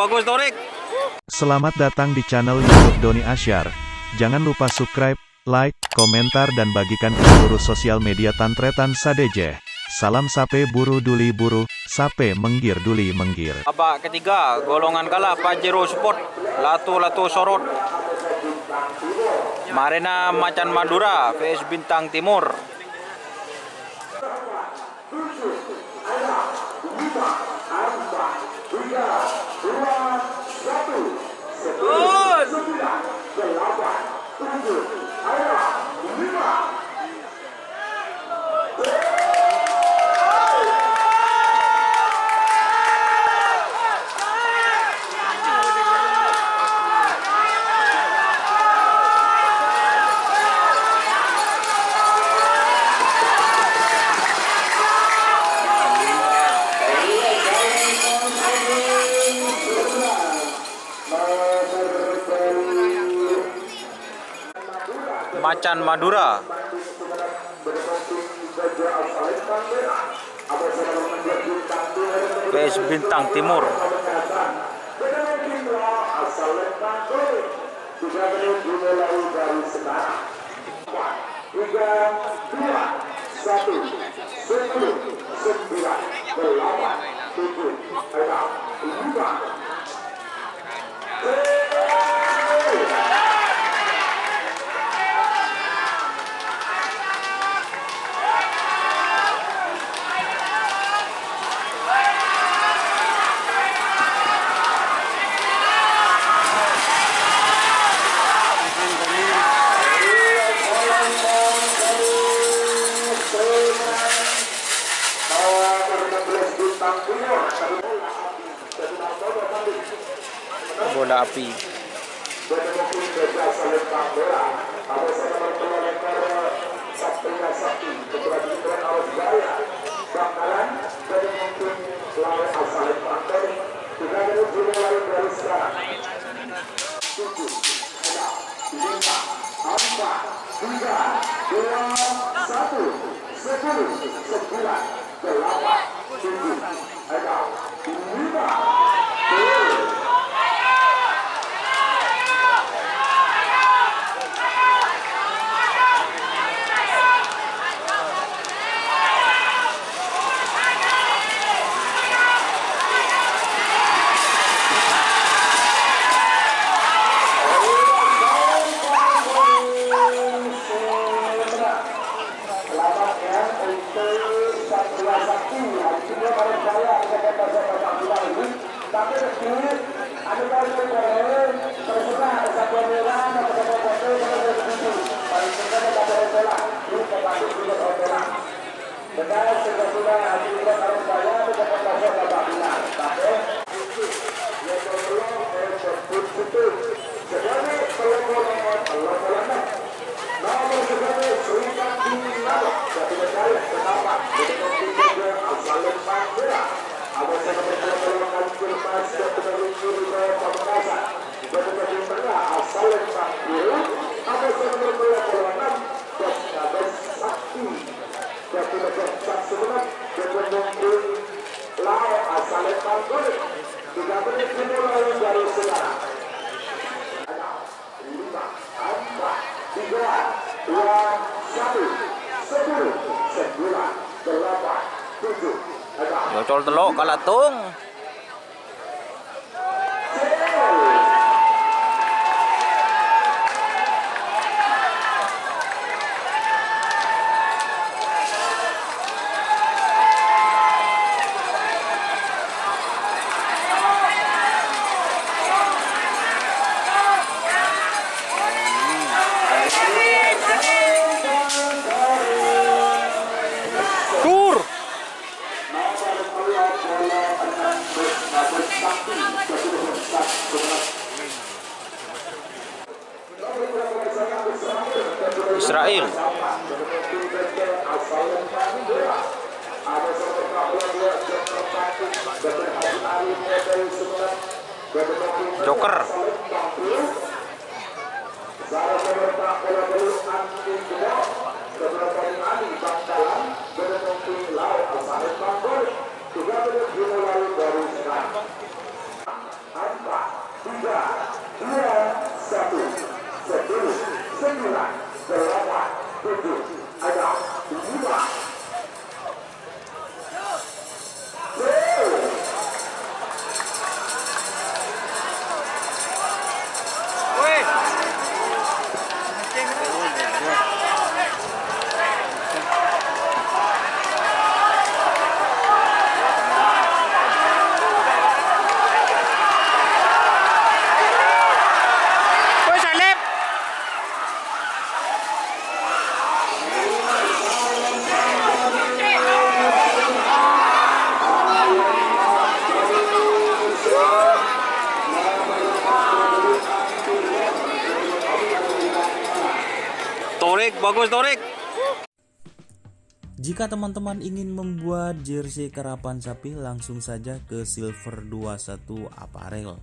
bagus Torik. Selamat datang di channel YouTube Doni Asyar. Jangan lupa subscribe, like, komentar dan bagikan ke seluruh sosial media Tantretan Sadejeh. Salam sape buru duli buru, sape menggir duli menggir. Babak ketiga, golongan kalah Pajero Sport, Latu-Latu Sorot. Marina Macan Madura vs Bintang Timur. Macan Madura vs Bintang Timur. Bola api. Bocol telok kalatung. Israel. Joker. Woi, salib. Torik, bagus Torik. Jika teman-teman ingin membuat jersey karapan sapi, langsung saja ke Silver 21 Apparel.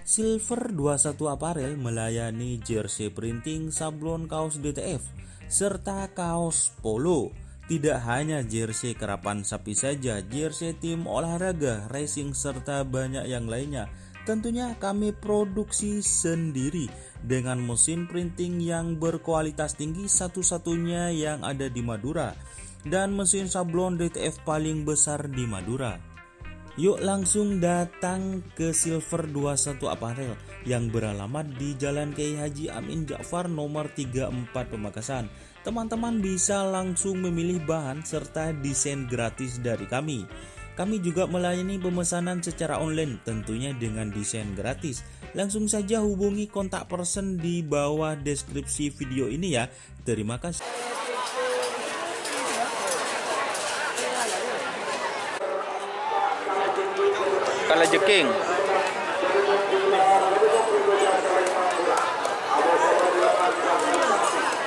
Silver 21 Apparel melayani jersey printing, sablon kaos DTF, serta kaos polo. Tidak hanya jersey karapan sapi saja, jersey tim olahraga, racing, serta banyak yang lainnya. Tentunya kami produksi sendiri dengan mesin printing yang berkualitas tinggi, satu-satunya yang ada di Madura, dan mesin sablon DTF paling besar di Madura. Yuk langsung datang ke Silver 21 Apparel yang beralamat di Jalan Kiai Haji Amin Ja'far nomor 34 Pamekasan. Teman-teman bisa langsung memilih bahan serta desain gratis dari kami. Kami juga melayani pemesanan secara online, tentunya dengan desain gratis. Langsung saja hubungi kontak person di bawah deskripsi video ini ya. Terima kasih. Kalajeking.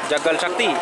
Jagal Sakti.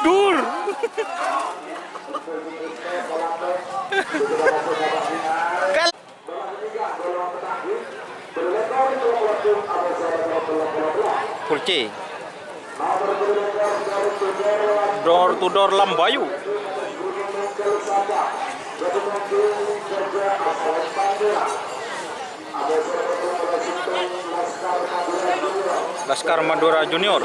Dur. Kurci. Door to door Lambayu. Laskar Madura Junior.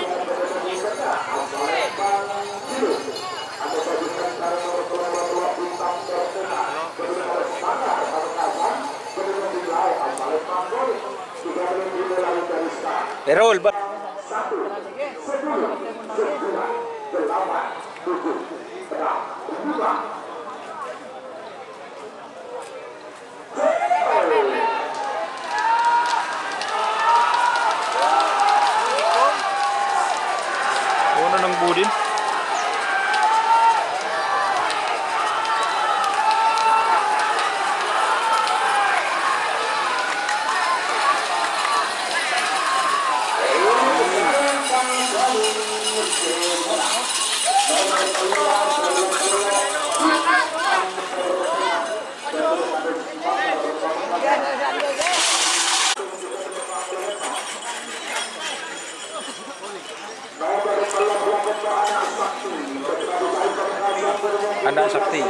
Erol Ono nang budin. Ada sakti.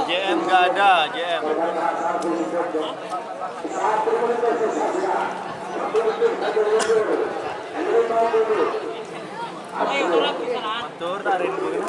JM nggak ada, JM. Matur tarin dulu.